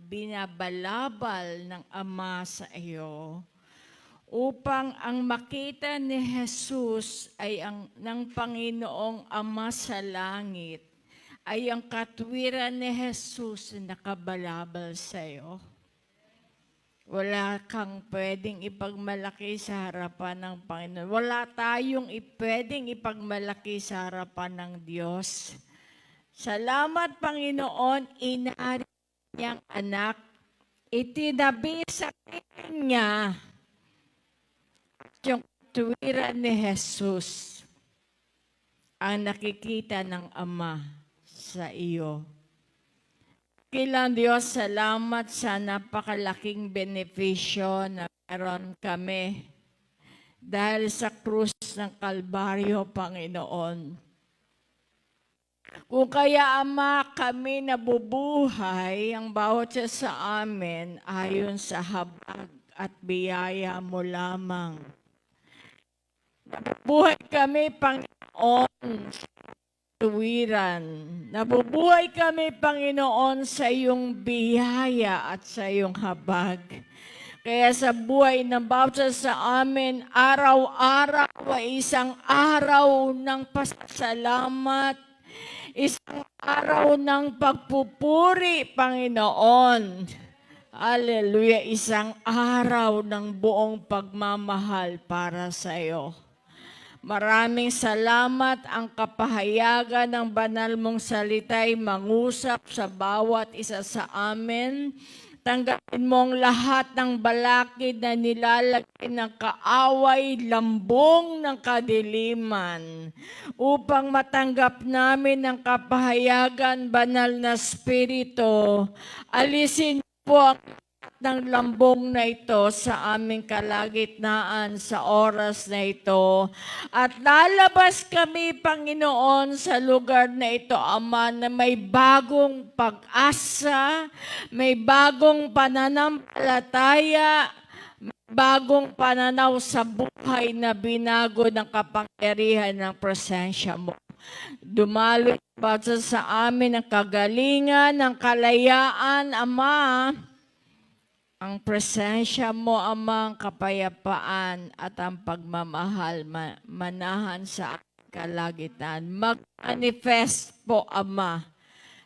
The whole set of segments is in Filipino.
binabalabal ng Ama sa iyo upang ang makita ni Jesus ay ng Panginoong Ama sa langit ay ang katwiran ni Jesus na nakabalabal sa iyo. Wala kang pwedeng ipagmalaki sa harapan ng Panginoon. Wala tayong pwedeng ipagmalaki sa harapan ng Diyos. Salamat, Panginoon, inari niyang anak, itinabi sa kanya yung tuwiran ni Jesus ang nakikita ng Ama sa iyo. Kilang Diyos, salamat sa napakalaking benepisyo na meron kami dahil sa krus ng Kalbaryo, Panginoon. Kung kaya, Ama, kami nabubuhay, ang bawat isa sa amin ayon sa habag at biyaya mo lamang. Nabubuhay kami, Panginoon, sa tuwiran. Nabubuhay kami, Panginoon, sa iyong biyaya at sa iyong habag. Kaya sa buhay ng bawat isa sa amin, araw-araw ay isang araw ng pasasalamat, isang araw ng pagpupuri, Panginoon. Hallelujah, isang araw ng buong pagmamahal para sa iyo. Maraming salamat ang kapahayagan ng banal mong salita'y mangusap sa bawat isa sa amin. Tanggapin mo ang lahat ng balakid na nilalagay ng kaaway, lambong ng kadiliman upang matanggap namin ang kapahayagan, banal na Espiritu. Alisin po ang ng lambong na ito sa aming kalagitnaan sa oras na ito. At lalabas kami, Panginoon, sa lugar na ito, Ama, na may bagong pag-asa, may bagong pananampalataya, may bagong pananaw sa buhay na binago ng kapangyarihan ng presensya mo. Dumalo sa amin ang kagalingan, ang kalayaan, Ama, ang presensya mo, Ama, ang kapayapaan at ang pagmamahal manahan sa kalagitnaan. Mag-manifest po, Ama.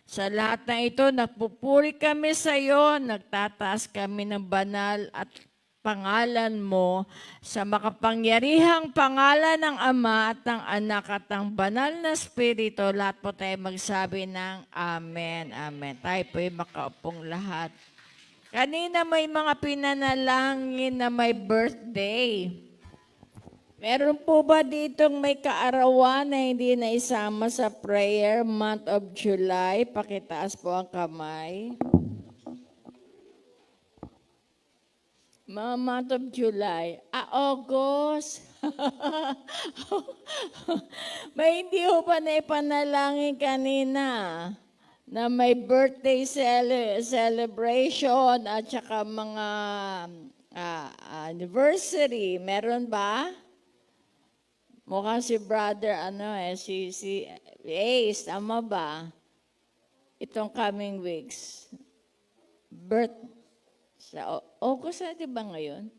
Sa lahat na ito, nagpupuri kami sa iyo, nagtataas kami ng banal at pangalan mo sa makapangyarihang pangalan ng Ama at ng Anak at ng banal na Espiritu. Lahat po tayo magsabi ng Amen. Amen. Tayo po yung makaupong lahat. Kanina may mga pinanalangin na may birthday. Meron po ba ditong may kaarawan na hindi na isama sa prayer month of July? Pakitaas po ang kamay. Month of July. August. May hindi ho ba na ipanalangin kanina na may birthday celebration at saka mga anniversary. Meron ba? Mukhang si brother, si Ace, tama ba? Itong coming weeks. Sa August na, di ba ngayon?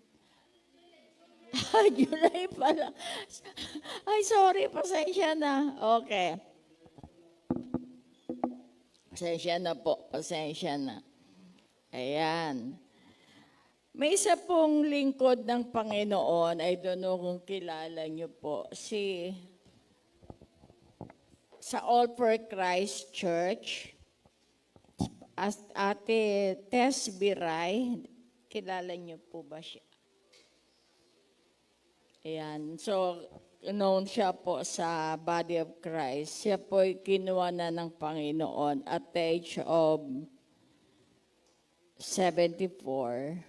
July pala. Ay, sorry, pasensya na. Okay. Pasensya na po, pasensya na. Ayan. May isa pong lingkod ng Panginoon, I don't know kung kilala niyo po, sa All for Christ Church, Ate Tess Biray, kilala niyo po ba siya? Ayan, so known siya po sa Body of Christ. Siya po ay kinuha na ng Panginoon at the age of 74.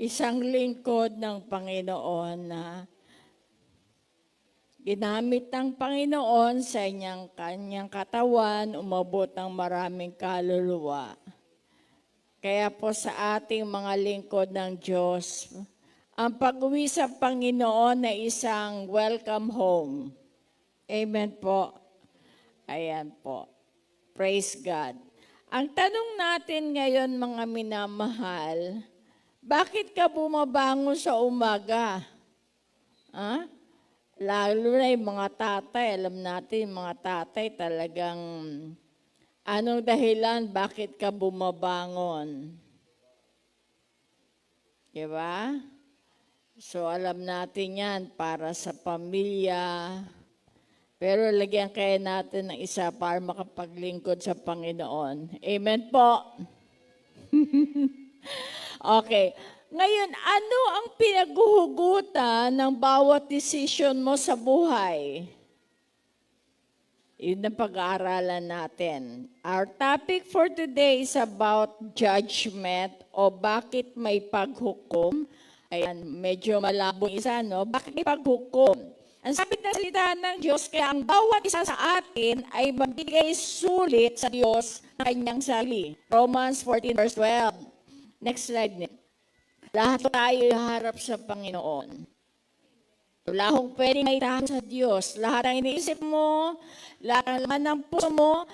Isang lingkod ng Panginoon na ginamit ng Panginoon sa kanyang katawan, umabot ng maraming kaluluwa. Kaya po sa ating mga lingkod ng Diyos, ang pag-uwi sa Panginoon na isang welcome home. Amen po. Ayan po. Praise God. Ang tanong natin ngayon, mga minamahal, bakit ka bumabangon sa umaga? Ha? Lalo na yung mga tatay, alam natin, mga tatay talagang, anong dahilan, bakit ka bumabangon? Diba? So, alam natin yan, para sa pamilya. Pero lagyan kaya natin ng isa para makapaglingkod sa Panginoon. Amen po. Okay. Ngayon, ano ang pinaghuhugutan ng bawat decision mo sa buhay? Yun ang pag-aaralan natin. Our topic for today is about judgment o bakit may paghukom. Ayan, medyo malabo isa, no? Bakit may paghukom? Ang sabi ng salita ng Diyos, kaya ang bawat isa sa atin ay magbigay sulit sa Diyos ng kanyang sarili. Romans 14 verse 12. Next slide. Lahat tayo harap sa Panginoon. Wala akong pwedeng maitahan sa Diyos. Lahat ang iniisip mo, lahat ng laman ng puso mo,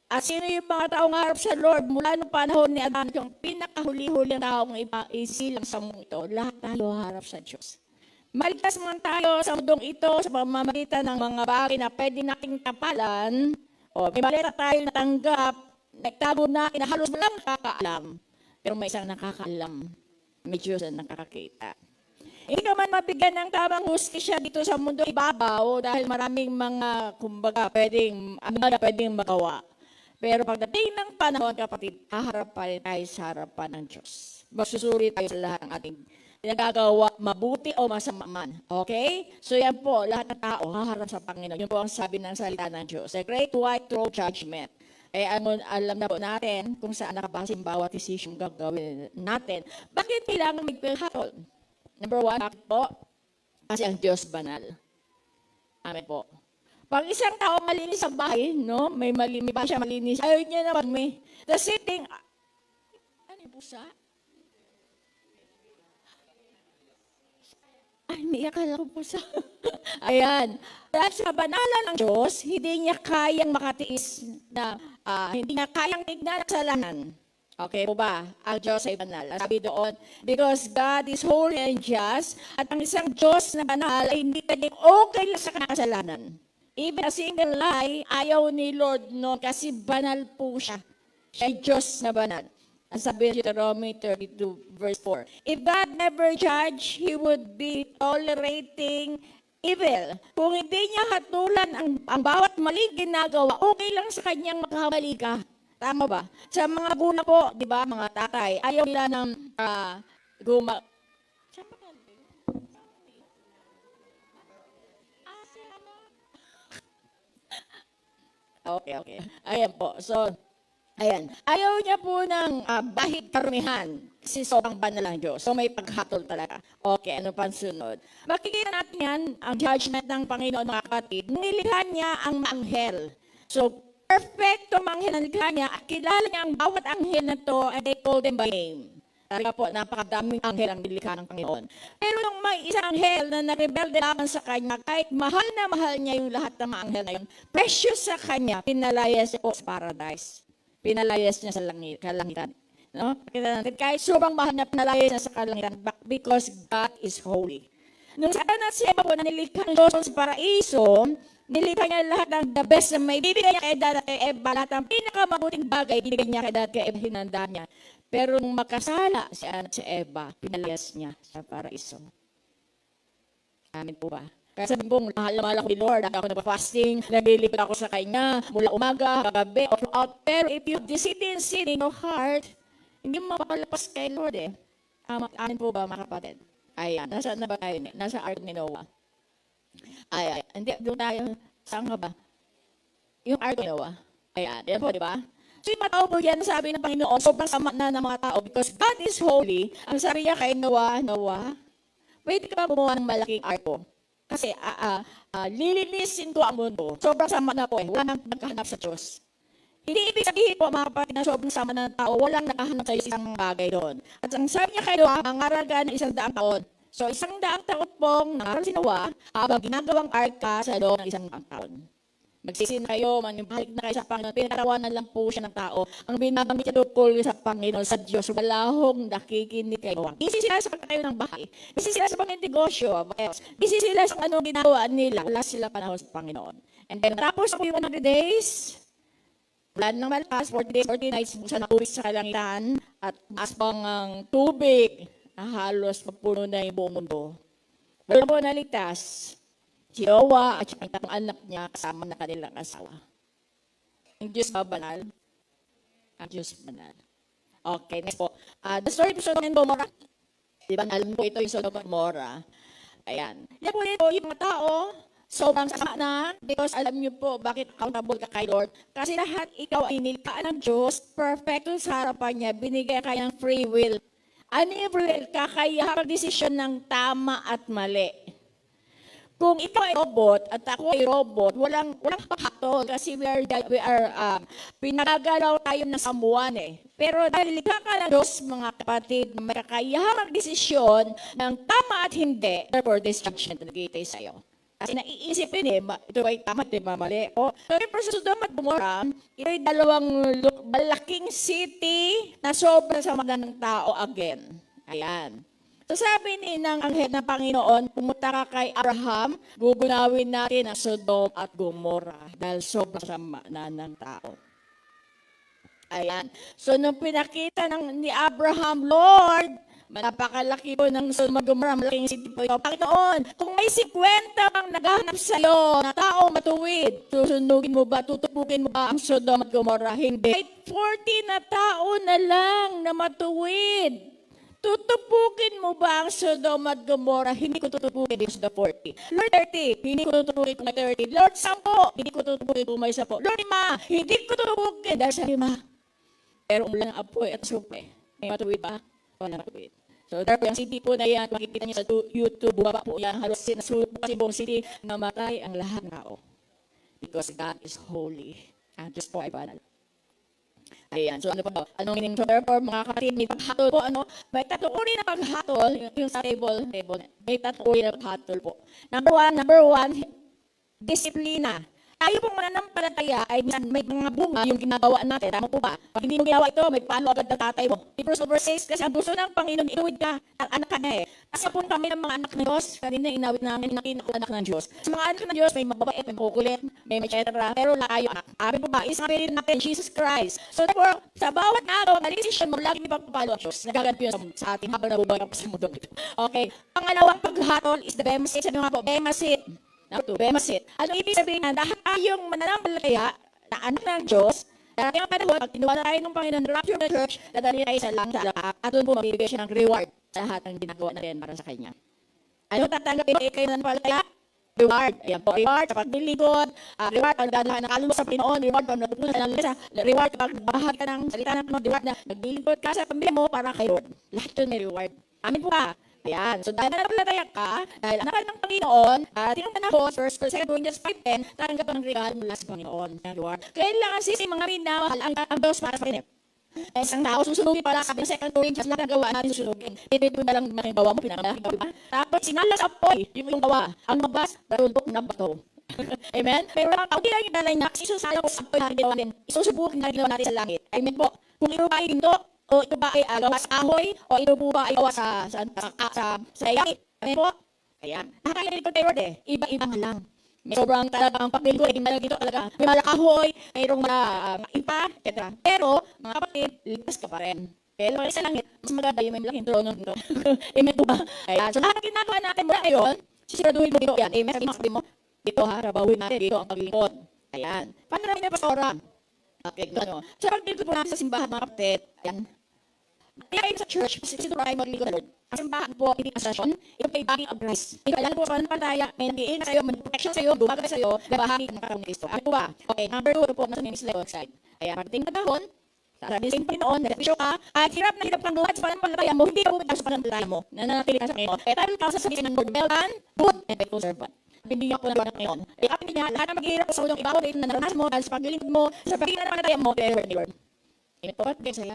at sino yung mga taong harap sa Lord mula noong panahon ni Adan, yung pinakahuli-huli ang taong isilang sa mundo ito, lahat tayo harap sa Diyos. Maligtas man tayo sa mundong ito sa pamamagitan ng mga bagay na pwede nating tapalan, o may maleta tayo natanggap, nagtago natin na halos walang nakakaalam, pero may isang nakakaalam, may Diyos na nakakakita. Hindi ka man mabigyan ng tamang hustisya dito sa mundo ibabaw dahil maraming mga, kumbaga, pwedeng magawa. Pero pagdating ng panahon, kapatid, haharap pa rin tayo sa harapan ng Diyos. Magsusuri tayo sa lahat ng ating nagagawa, mabuti o masama man. Okay? So yan po, lahat ng tao haharap sa Panginoon. Yun po ang sabi ng salita ng Diyos. A great white throne judgment. Alam na po natin kung saan nakabase ang bawat decision gagawin natin. Bakit kailangan magpaghatol? Number 1, bakit po? Kasi ang Diyos banal. Amen po. Pag isang tao malinis sa bahay, no? May ba siya malinis? Ayaw niya naman may. The sitting, ano yung pusa? Ay, may akala ko pusa. Ayan. Dahil sa banalan ng Diyos, hindi niya kayang makatiis na, hindi niya kayang tignan ang kasalanan. Okay po ba? Ang Diyos ay banal. Sabi doon, because God is holy and just, at ang isang Diyos na banal ay hindi pwedeng okay lang sa kasalanan. Even a single lie, ayaw ni Lord noon kasi banal po siya. Siya ay Diyos na banal. Ang sabi ng Deuteronomy 32 verse 4, if God never judged, He would be tolerating evil. Kung hindi niya hatulan ang bawat maling ginagawa, okay lang sa kanyang magkamali ka. Tama ba? Sa mga guna po, di ba, mga tatay, ayaw nila ng Okay. Ayan po. So, ayan. Ayaw niya po ng bahid karamihan kasi sobrang banal ng Diyos. So, may paghatol talaga. Okay, ano pang sunod? Makikita natin yan, ang judgment ng Panginoon, mga kapatid. Nilikha niya ang anghel. So, perfecto manghel na nilikha niya at kilala niya ang bawat anghel na to and they call them by name. Talaga po, napakadaming anghel ang nilikha ng Panginoon. Pero nung may isang anghel na narebelde laban sa kanya, kahit mahal na mahal niya yung lahat ng mga anghel na yun, precious sa kanya, pinalayas niya po sa paradise. Pinalayas niya sa kalangitan. No? Kahit sobrang mahal niya, pinalayas niya sa kalangitan because God is holy. Nung sa anak si Eva po na nilikha ng Diyos sa paraiso, nilikha niya lahat ng the best na may bibigay niya kay Dad at kay Eva. Lahat ng pinakamabuting bagay, bibigay niya kay Dad at kay Eva, hinanda niya. Pero nung makasala si anak si Eva, pinalayas niya sa paraiso. Amin po ba? Kaya sabi po, mahal na mahal ako ni Lord. Ako nagpa-fasting, naglilipad ako sa Kanya, mula umaga, kagabi, or throughout. Pero if you decide in sin in your heart, hindi mo mapapalapas kay Lord eh. Amin po ba, mga kapatid? Ayan, nasa na ba tayo? Nasa Ark ni Noah. Ayan, hindi, doon tayo, saan ka ba? Yung Ark ni Noah. Ayan, yan po, di ba? So yung mga tao po yan, sabi ng Panginoon, sobrang sama na ng mga tao because God is holy. Ang sabi niya kay Noah, pwede ka ba gumawa ng malaking arko? Kasi lilinisin ko ang mundo. Sobrang sama na po eh. Walang naghahanap sa Diyos. Hindi ibig sabihin po mga kapatid na sobrang sama ng tao, walang nakahanap sa isang bagay doon. At ang sabi niya kay Noah, mangaral ka ng 100 taon. So 100 taon pong nangaral si Noah habang ginagawang arka sa loob ng 100 taon. Magsisin kayo, manibalik na kayo sa Panginoon. Pinatawanan lang po siya ng tao. Ang binabanggit niya tukol sa Panginoon, sa Diyos, wala hong nakikinig kayo. Busy sila sa pagtatayo ng bahay. Busy sila sa pag-negosyo. Busy sila sa ano ginagawa nila. Wala sila panahon sa Panginoon. And then, tapos ako yung 100 days, wala nang malakas, 40 days, 40 nights, buksan na tubig sa kalangitan, at taas pang ang tubig, na halos magpuno na yung buong mundo. Wala po naligtas. Si Noah at siyang tatlong anak niya kasama na kanilang asawa. Ang Diyos ba banal? Ang Diyos banal. Okay, next po. The story of Sodom and Gomorrah. Di ba, alam po ito yung Sodom and Gomorrah. Ayan. Yan po ito, yung mga tao, sobrang sama na, because alam niyo po, bakit accountable ka kay Lord? Kasi lahat ikaw ay nilikhaan ng Diyos, perfecto sa harapan niya, binigay ka ng free will. Ano yung free will? Kakayahan mag-desisyon ng tama at mali. Kung ikaw ay robot at ako ay robot, walang paghatol kasi we are pinagagalaw tayo ng samuan eh. Pero dahil likha ka ng Diyos, mga kapatid, na may kakayahang magdesisyon ng tama at hindi, therefore this judgment na nagigitay sa'yo. Kasi naiisipin ito ay tama, ito ay mali. Pero sa Sodom at Gomorrah, ito ay dalawang malaking city na sobrang sama ng tao again. Ayan. So sabi ni ng anghel ng Panginoon, pumunta ka kay Abraham, gugunawin natin ang Sodom at Gomorrah dahil sobrang sama na ng tao. Ayan. So nung pinakita ni Abraham, Lord, napakalaki po ng Sodom at Gomorrah, malaking city po ito. Panginoon, kung may 50 kang naghahanap sa'yo na tao matuwid, susunugin mo ba, tutupukin mo ba ang Sodom at Gomorrah? Hindi. 40 na tao na lang na matuwid. Tutupukin mo ba ang Sodom at Gomorrah? Hindi ko tutupukin din sa 40. Lord, 30. Hindi ko tutupukin kung may 30. Lord, 10. Hindi ko tutupukin kung may 10. Lord, 5. Hindi ko tutupukin dahil sa 5. Pero umulan ng apoy at supe. May matuwid ba? Wala matuwid. So, therefore, yung city po na yan, makikita niyo sa YouTube, bumaba po yan, halos sinasulot po kasi buong city, namatay ang lahat ng tao. Because God is holy. And Diyos po ay banal. Ayan, so ano po? Anong meaning? So therefore, mga kapatid, may paghatol po, may tatlong uri na paghatol, yung sa table, may tatlong uri na paghatol po. Number one, disiplina. Tayo pong mananampalataya ay may mga bunga yung ginagawa natin. Tama po ba? Pag hindi mo ginawa ito, may paano agad ng tatay mo. Hebrews 6, kasi ang gusto ng Panginoon, inuwid ka, anak ka na eh. Kasi po kami ng mga anak ng Diyos, kanina inawit namin, anak ng Diyos. Sa mga anak ng Diyos, may mababait, may kukulit, may etc. Pero layo anak. Amin po ba? Isang pilit natin, Jesus Christ. So therefore, sa bawat nagawa na decision mo, lagi ipagpapalo ang Diyos. Nagaganto yun sa atin habang nabubuhay ka sa mundo nito. Okay. Pangalawang paghatol is the Bema Seat. Sabi nga po, Bema Seat. Number 2, Bema Seat. Ano ibig sabihin na dahil tayong mananampalataya na anak ng Diyos, darating ang panahon, pag tinuwala tayo ng Panginoon, rapture of the church, dadali tayo sa langit, at doon po mabibigay siya ng reward sa lahat ng ginagawa natin para sa Kanya. Ano tatanggapin kayo nananampalataya? Reward. Ayan po, reward sa paglilingkod, reward pag nagdadala ng kaluluwa sa Panginoon, reward pag natutunan ng lisa, reward pag bahag ka ng salita ng Panginoon, reward na naglilingkod ka sa pamilya mo para kay Lord. Lahat yun may reward. Amin po ba? Ayan. So dahil nananampalataya ka, dahil anak ng Panginoon, tingnan panahon, 1 Corinthians 5:10, tanggap ka ng regalo mula sa Panginoon. Kailangan sisi mga minamahal ang Diyos para sa Panginoon. Isang tao susunugin pala, sabi ng 2 Corinthians, lahat ng gawa natin susunugin. Ito na lang malaking gawa mo, pinakamalaking gawa. Tapos sinala sa apoy, yung gawa, ang mabas, natundok na bato. Amen? Pero ang tao, di lang yung dalay na, isusala ko sa apoy na ginawa natin, isusubukin na ginawa natin sa langit. Amen po. Kung ito ba ay ginto, o ito ba ay gawa sa ahoy, o ito po ba ay gawa sa langit. Amen po? Ayan. Nakakailan ko tayo, iba-iba nga lang. May sobrang talagang paglilingkod, ay dito talaga. May malakahoy, mayroong ipa, etc. Pero, mga kapatid, ligtas ka pa rin. Kaya lang sa langit, mas maganda yung may malaking trono nito. Amen po ba? Ayan. So, lahat ng ginagawa natin mula ngayon, sisiraduhin mo dito. Ayan. Amen. Sabi mo, dito ha, rabawin natin dito ang paglilingkod. Ayan. Paano namin yung pastora? Okay, gano'n. So, paglilingkod po natin sa simbahan, mga kapatid, ayan. Kaya sa church, kasi ito tayo maglilingkod na Lord. Ang simbahan po, hindi asasyon, ito ay baging of Christ. Ito alam po sa pananampalataya, may nag-iingat sa'yo, may protection sa'yo, gumagay sa'yo, na bahagi ng katawan ni Kristo. Ano po ba? Okay, number 2, ito po, nasa minis level side. Ayan, pagdating na dahon, sabi sa Panginoon, nag-isyo ka, at hirap na hirap kang buhat sa pananampalataya mo, hindi ka bumitaw sa pananampalataya mo, nananatili ka sa Panginoon. Kaya tayo ka sasabihin ng Lord, well done, good and faithful servant. Binigyan po ng Lord ng Panginoon. Kaya kapit niya, lahat ng maghihirap sa ulong ibabaw rin na naranasan mo, dahil sa paglilingkod mo, sa pagkilala ng pananampalataya mo, kaya Lord ni Lord. Amen po. Saya.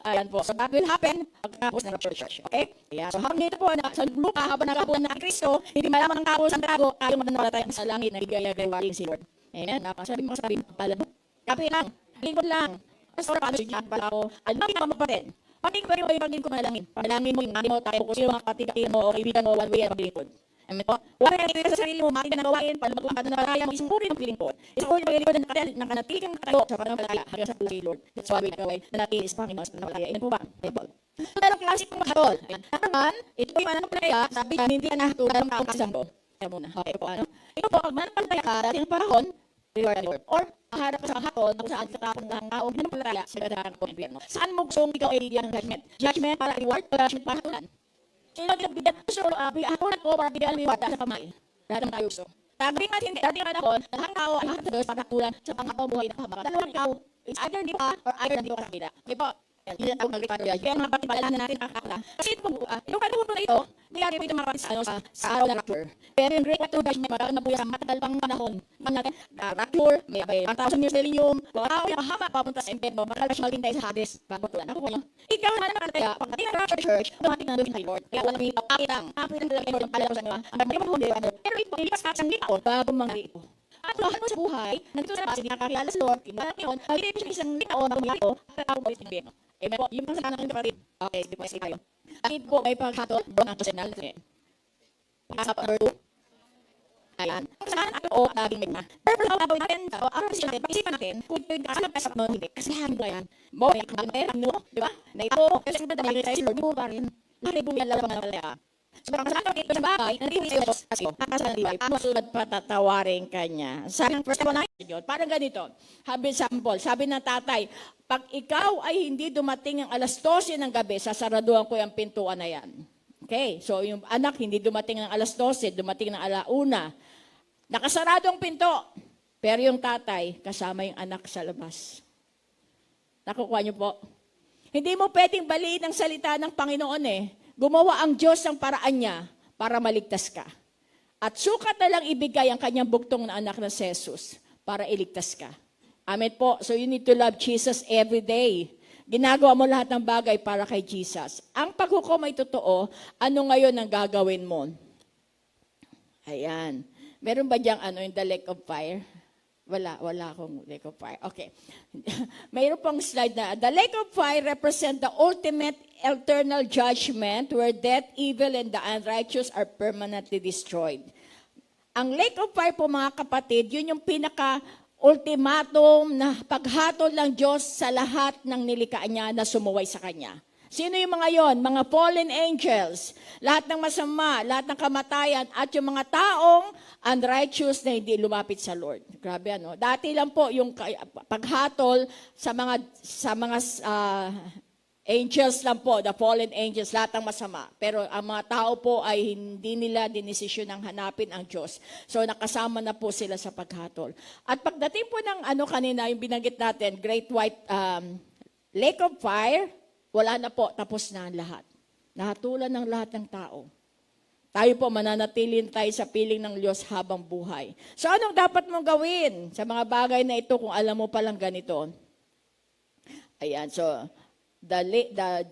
Ayan po. So that will happen pagkatapos ng rapture church. Okay? Yeah. So habang dito po, sa lupa, habang nakabuhan na ang Kristo, hindi malaman ang tao sa tago, tayo mananawalatay sa langit na bigay si Lord. Amen. Napasabi mo pala mo. Kapi lang. Lingkod lang. Pastor, paano si John pala ako? Alam mo kapatid. Pagin ko rin mo yung pagin ko manalangin. Panalangin mo yung nani mo, tayo kung sino mga katigatin mo o kaibigan mo, one way at maglilingkod. Amen po. Huwag kang itiwid sa sarili mo, makita na gawain, palumagpang ka na paraya mo, isang uri ng pilingkod. Isang uri ng paglilingkod na nakanatili kang katayo sa pananampalataya hanggang sa buhay, Lord. That's why we gawin na natin is Panginoon sa pananampalataya. Amen po ba? Amen po. So, dalawang klase kong mahatol. Naman, ito yung mananampalataya, sabi ka, hindi ka nahatulad ng taong kasambo. Kaya muna. Okay po, ano? Ito po, pag mananampalataya ka, dati ng panahon, reward and reward. Or, harap ka sa hatol, kung saan katapon ng taong mananampalataya sa gadahan ng impyerno. Saan mo gustong ikaw ay bigyan ng judgment? Judgment para reward o judgment para hatulan? Sino bigyan? So, hatulan ko para bigyan ng reward sa kamay. Lahat ng tayo gusto. Sabi nga hindi, dati nga ako, lahat ng tao ay lahat sa Diyos para hatulan sa pangako buhay ng kahabakan. Dalawang ikaw, it's either hindi pa or either hindi ko kasakita. Okay po? Yun ang tawag ng repatriation. Kaya mga patibalahan na natin nakakakla. Kasi yung kanunod na ito, nangyari ito mga kapatid sa araw ng rapture. Pero yung great rapture judgment, magkaroon na po yan sa matagal pang panahon. Ang natin, rapture, may 1,000 years millennium, mga tao yung mahama papunta sa impyerno, makalasyal din tayo sa Hades. Bago lang. Ako po nyo. Ikaw naman naman kaya, pagdating ng rapture church, dumating na doon kay Lord. Kaya wala may kapitang lang Lord ang pala ko sa inyo. Ang dami mo hindi. Pero ito, nilipas ka isang liaon bago mga ito. At lahat mo sa buhay, nandito sa base, hindi nakakilala sa Lord, kinala ngayon, magiging siya isang liaon bago mga ito, at tao mo yung impyerno. Amen po. Yung mga sana ng kapatid. Okay, sige po, sige tayo. At po, may paghatol, doon ang personal. Pagkasa pa, number 2. Ayan. Ang kasalanan natin o naging may na. Pero sa gagawin natin, araw sa natin, pag-isipan natin, kung yung kasalanan pa sa mga hindi. Kasi hangin ba yan? Mo, may kagagawin, ang nuno, di ba? Na ito, kasi sabi na dahil tayo si Lord, mo pa rin. Lahat po yan lalabang ng kalaya. So, ang kasalanan natin, sa bagay, nandito sa Diyos, kasi yung kasalanan ng Diyos. Ang masunod patatawarin kanya. Sabi ng first one, parang ganito. Sabi ng tatay, pag ikaw ay hindi dumating ng alas 12 ng gabi, sasaraduhan ko yung pintuan na yan. Okay, so yung anak hindi dumating ng alas 12, dumating ng alauna. Nakasarado ang pinto. Pero yung tatay, kasama yung anak sa labas. Nakukuha niyo po? Hindi mo pwedeng baliin ang salita ng Panginoon eh. Gumawa ang Diyos ng paraan niya para maligtas ka. At sukat na lang ibigay ang kanyang bugtong na anak na si Jesus para iligtas ka. Amen po. So you need to love Jesus every day. Ginagawa mo lahat ng bagay para kay Jesus. Ang paghukom ay totoo. Ano ngayon ang gagawin mo? Ayan. Meron ba diyang yung the lake of fire? Wala akong lake of fire. Okay. Mayroon pang slide na, the lake of fire represent the ultimate eternal judgment where death, evil, and the unrighteous are permanently destroyed. Ang lake of fire po mga kapatid, yun yung pinaka-ultimatum na paghatol ng Diyos sa lahat ng nilikhaan niya na sumuway sa Kanya. Sino yung mga yon? Mga fallen angels, lahat ng masama, lahat ng kamatayan, at yung mga taong unrighteous na hindi lumapit sa Lord. Grabe ano. Dati lang po yung paghatol sa mga angels lang po, the fallen angels, lahat ng masama. Pero ang mga tao po ay hindi nila dinesisyon ng hanapin ang Diyos. So nakasama na po sila sa paghatol. At pagdating po ng kanina, yung binanggit natin, Great White Lake of Fire, wala na po, tapos na ang lahat. Nahatulan ng lahat ng tao. Tayo po, mananatili tayo sa piling ng Diyos habang buhay. So anong dapat mong gawin sa mga bagay na ito kung alam mo palang ganito? Ayan, so the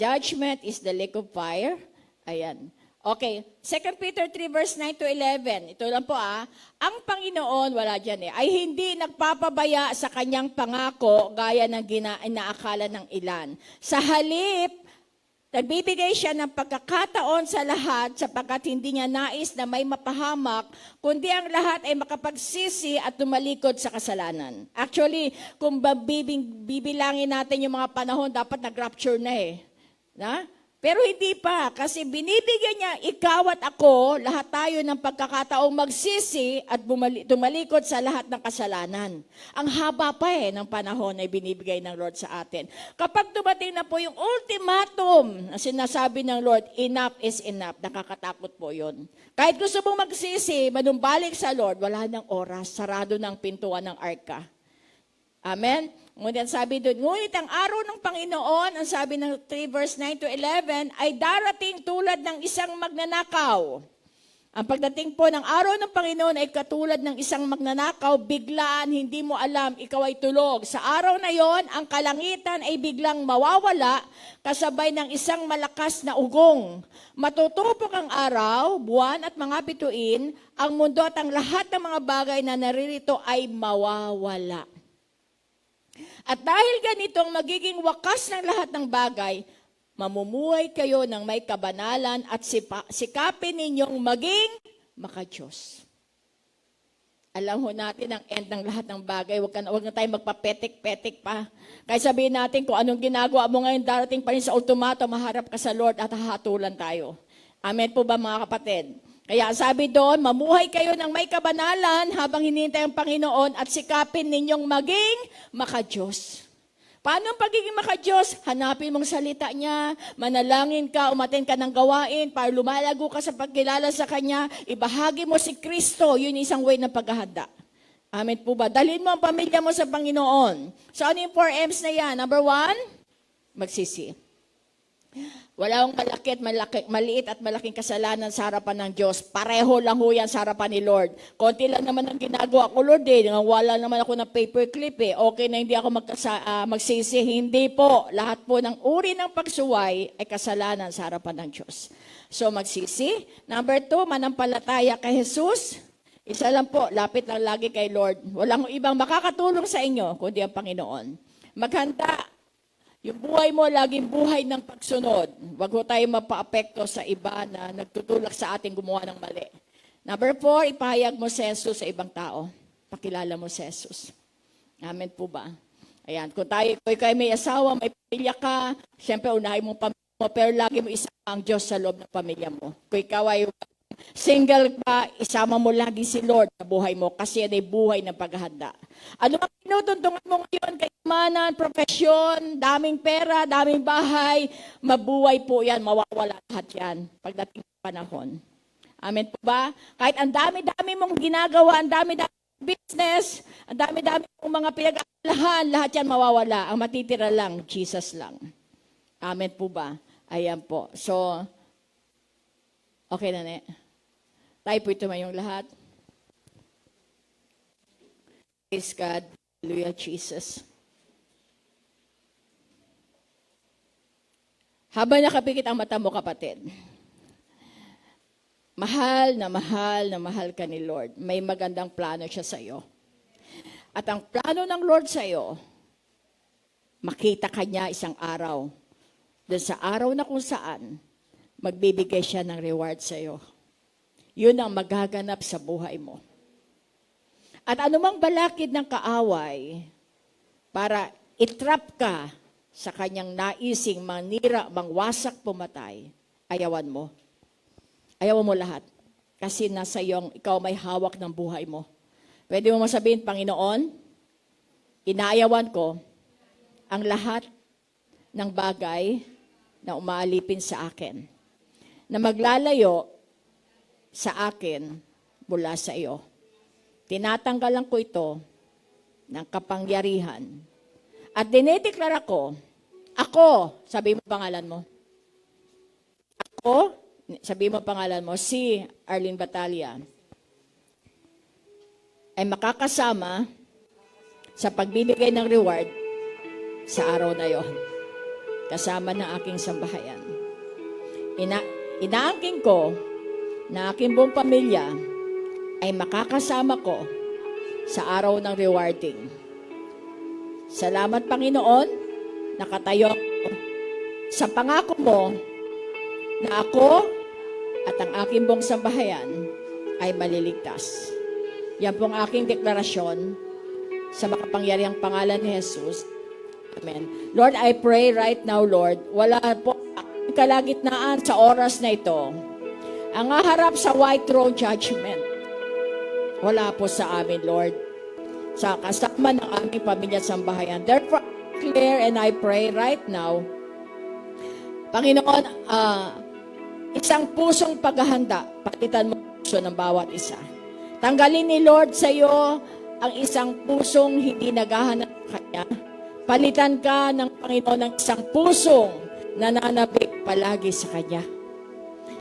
judgment is the lake of fire. Ayan. Okay, 2 Peter 3 verse 9 to 11. Ito lang po ang Panginoon, wala dyan ay hindi nagpapabaya sa kanyang pangako gaya ng inaakala ng ilan. Sa halip, nagbibigay siya ng pagkakataon sa lahat sapagkat hindi niya nais na may mapahamak, kundi ang lahat ay makapagsisi at tumalikod sa kasalanan. Actually, kung bibilangin natin yung mga panahon, dapat nag-rapture na Na? Pero hindi pa, kasi binibigyan niya ikaw at ako, lahat tayo ng pagkakataong magsisi at tumalikod sa lahat ng kasalanan. Ang haba pa ng panahon na binibigay ng Lord sa atin. Kapag dumating na po yung ultimatum na sinasabi ng Lord, enough is enough, nakakatakot po yun. Kahit gusto mong magsisi, manumbalik sa Lord, wala nang oras, sarado ng pintuan ng arka. Amen? Ngunit sabi doon, ngunit ang araw ng Panginoon, ang sabi ng 3 verse 9 to 11, ay darating tulad ng isang magnanakaw. Ang pagdating po ng araw ng Panginoon ay katulad ng isang magnanakaw, biglaan, hindi mo alam, ikaw ay tulog. Sa araw na yon, ang kalangitan ay biglang mawawala, kasabay ng isang malakas na ugong. Matutupok ang araw, buwan at mga bituin, ang mundo at ang lahat ng mga bagay na naririto ay mawawala. At dahil ganito ang magiging wakas ng lahat ng bagay, mamumuhay kayo ng may kabanalan at sikapin ninyong maging makadiyos. Alam ho natin ang end ng lahat ng bagay. Huwag na tayo magpapetik-petik pa. Kaya sabihin natin kung anong ginagawa mo ngayon, darating pa rin sa ultimato, maharap ka sa Lord at hahatulan tayo. Amen po ba mga kapatid? Kaya sabi doon, mamuhay kayo ng may kabanalan habang hinihintay ang Panginoon at sikapin ninyong maging makadiyos. Paano ang pagiging makadiyos? Hanapin mong salita niya, manalangin ka, umaten ka ng gawain, para lumalago ka sa pagkilala sa Kanya, ibahagi mo si Kristo, yun isang way ng paghahanda. Amen po ba? Dalhin mo ang pamilya mo sa Panginoon. So ano yung 4 M's na yan? Number 1, magsisi. Wala akong maliit at malaking kasalanan sa harapan ng Diyos. Pareho lang ho yan sa harapan ni Lord. Konti lang naman ang ginagawa ko, Lord. Wala naman ako ng paperclip. Okay na hindi ako magsisi. Hindi po. Lahat po ng uri ng pagsuway ay kasalanan sa harapan ng Diyos. So magsisi. Number 2, manampalataya kay Jesus. Isa lang po, lapit lang lagi kay Lord. Walang ibang makakatulong sa inyo kundi ang Panginoon. Maghanda. Yung buhay mo, laging buhay ng pagsunod. Huwag ho tayo mapaapekto sa iba na nagtutulak sa ating gumawa ng mali. Number 4, ipahayag mo si Jesus sa ibang tao. Pakilala mo si Jesus. Amen po ba? Ayan, kung kayo may asawa, may pamilya ka, siyempre unahin mo pamilya mo, pero lagi mo isama ang Diyos sa loob ng pamilya mo. Kung ikaw ay single ka, isama mo lagi si Lord sa buhay mo kasi yan ay buhay ng paghahanda. Ano ang tinutuntungan mo ngayon? Kayamanan, profesyon, daming pera, daming bahay, mabuhay po yan, mawawala lahat yan pagdating ng panahon. Amen po ba? Kahit ang dami-dami mong ginagawa, ang dami-dami business, ang dami-dami mong mga pinag-aalahan, lahat yan mawawala. Ang matitira lang, Jesus lang. Amen po ba? Ayan po. So, okay na ne? Tayo po ito mayong lahat. Praise God. Hallelujah, Jesus. Habang nakapikit ang mata mo, kapatid, mahal na mahal na mahal ka ni Lord. May magandang plano siya sa iyo. At ang plano ng Lord sa iyo, makita ka niya isang araw. Doon sa araw na kung saan, magbibigay siya ng reward sa iyo. Yun ang magaganap sa buhay mo. At anumang balakid ng kaaway para itrap ka sa kanyang naising manira, mangwasak, pumatay, ayawan mo. Ayawan mo lahat. Kasi nasa iyong, ikaw may hawak ng buhay mo. Pwede mo masabihin, Panginoon, inaayawan ko ang lahat ng bagay na umaalipin sa akin, na maglalayo sa akin mula sa iyo. Tinatanggalan ko ito ng kapangyarihan. At dinedeklara ko, ako, sabi mo pangalan mo. Ako, sabi mo pangalan mo, si Arlene Batalya, ay makakasama sa pagbibigay ng reward sa araw na yon. Kasama ng aking sambahayan. Inaangking ko na aking buong pamilya ay makakasama ko sa araw ng rewarding. Salamat, Panginoon, nakatayo ako sa pangako mo na ako at ang aking buong sambahayan ay maliligtas. Yan pong aking deklarasyon sa makapangyarihang pangalan ni Jesus. Amen. Lord, I pray right now, Lord, wala po kalagitnaan sa oras na ito ang haharap sa white throne judgment. Wala po sa amin, Lord. Sa kasama ng aming pamilya at sambahayan. Therefore, I declare and I pray right now, Panginoon, isang pusong paghahanda, palitan mo ang puso ng bawat isa. Tanggalin ni Lord sa iyo ang isang pusong hindi naghahanap sa Kanya. Palitan ka ng Panginoon ng isang pusong nananabik palagi sa Kanya.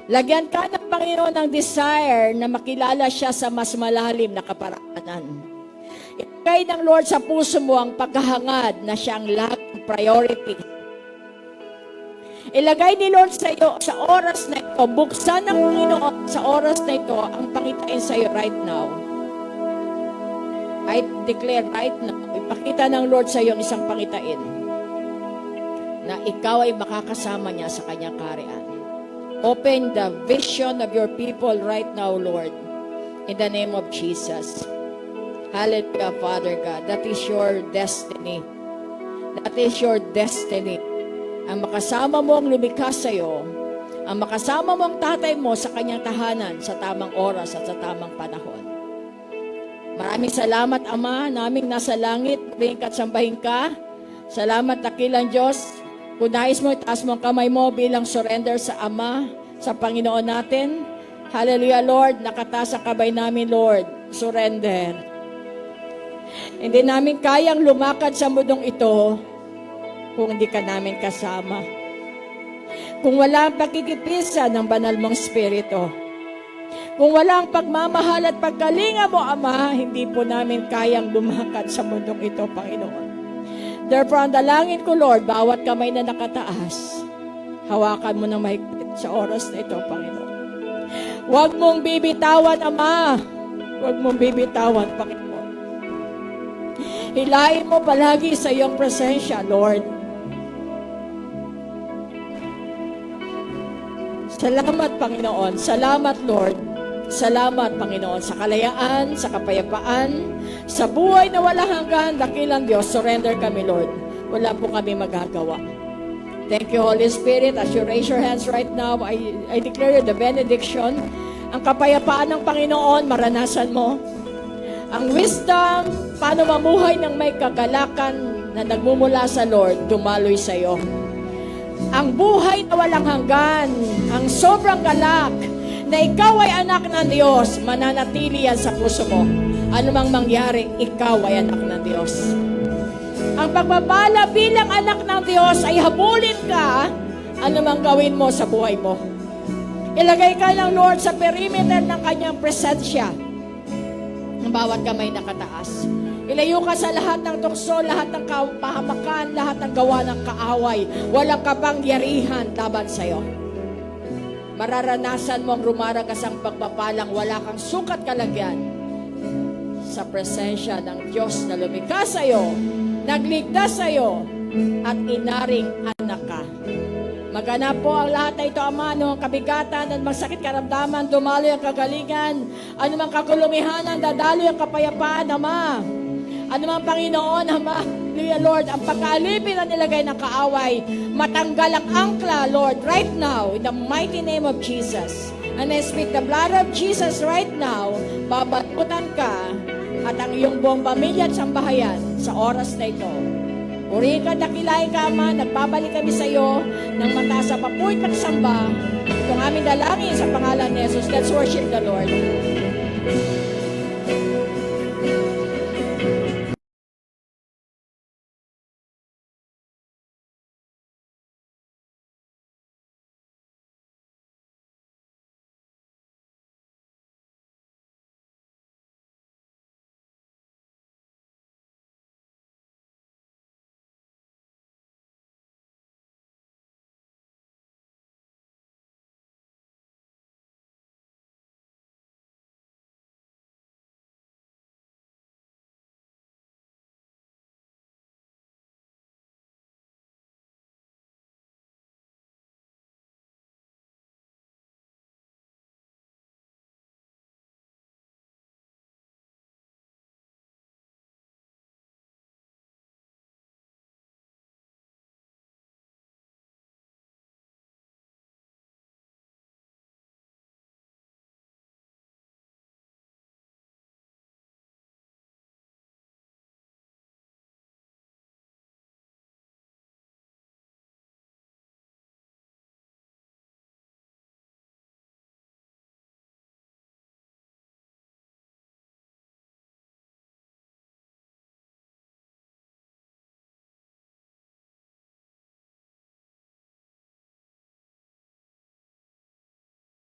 Lagyan ka ng Panginoon ng desire na makilala siya sa mas malalim na kaparaanan. Ilagay ng Lord sa puso mo ang paghahangad na siyang laging priority. Ilagay ni Lord sa iyo sa oras na ito, buksan ng Panginoon sa oras na ito ang pangitain sa iyo right now. I declare right now, ipakita ng Lord sa iyo ang isang pangitain na ikaw ay makakasama niya sa kanyang kaharian. Open the vision of your people right now, Lord, in the name of Jesus. Hallelujah, Father God. That is your destiny. That is your destiny. Ang makasama mo ang lumikha sa iyo, ang makasama mo ang tatay mo sa kanyang tahanan sa tamang oras at sa tamang panahon. Maraming salamat, Ama, naming nasa langit, rin ka at sambahin ka. Salamat, dakilang Diyos. Kung nais mo, itaas mo ang kamay mo bilang surrender sa Ama, sa Panginoon natin. Hallelujah, Lord. Nakataas ang kamay namin, Lord. Surrender. Hindi namin kayang lumakad sa mundong ito kung hindi ka namin kasama. Kung wala ang pagkikipisa ng banal mong Espiritu. Kung wala ang pagmamahal at pagkalinga mo, Ama, hindi po namin kayang lumakad sa mundong ito, Panginoon. Therefore, ang dalangin ko, Lord, bawat kamay na nakataas, hawakan mo ng mahigpit sa oras na ito, Panginoon. Huwag mong bibitawan, Ama. Huwag mong bibitawan, Panginoon. Hilahin mo palagi sa iyong presensya, Lord. Salamat, Panginoon. Salamat, Lord. Salamat, Panginoon, sa kalayaan, sa kapayapaan, sa buhay na walang hanggan, dakilang Diyos, surrender kami, Lord. Wala po kami magagawa. Thank you, Holy Spirit. As you raise your hands right now, I declare you the benediction. Ang kapayapaan ng Panginoon, maranasan mo. Ang wisdom, paano mamuhay ng may kagalakan na nagmumula sa Lord, dumaloy sa iyo. Ang buhay na walang hanggan, ang sobrang galak, na ikaw ay anak ng Diyos, mananatili yan sa puso mo. Ano mang mangyari, ikaw ay anak ng Diyos. Ang pagbabala bilang anak ng Diyos ay habulin ka, ano mang gawin mo sa buhay mo. Ilagay ka ng Lord sa perimeter ng kanyang presensya, ng bawat kamay na kataas. Ilayo ka sa lahat ng tukso, lahat ng pahamakan, lahat ng gawa ng kaaway. Walang kapangyarihan laban sa iyo. Mararanasan mo ang rumaragas ang pagpapalang wala kang sukat kalagyan sa presensya ng Diyos na lumikha sa iyo, nagligtas sa iyo, at inaring anak ka. Maganap po ang lahat na ito, Ama, anumang kabigatan at magsakit karamdaman, dumaloy ang kagalingan, anumang kakulumihanan, dadaloy ang kapayapaan, Ama. Anumang Panginoon, Ama, hallelujah, Lord, ang pagkaalipin na nilagay ng kaaway, matanggal ang angkla, Lord, right now, in the mighty name of Jesus. And I speak the blood of Jesus right now, babatutan ka at ang iyong buong pamilya at sambahayan sa oras na ito. Purihin ka, dakilahin ka, Ama, nagbabalik kami sa iyo ng mataas sa papuit pagsamba. Itong aming dalangin sa pangalan ni Jesus. Let's worship the Lord.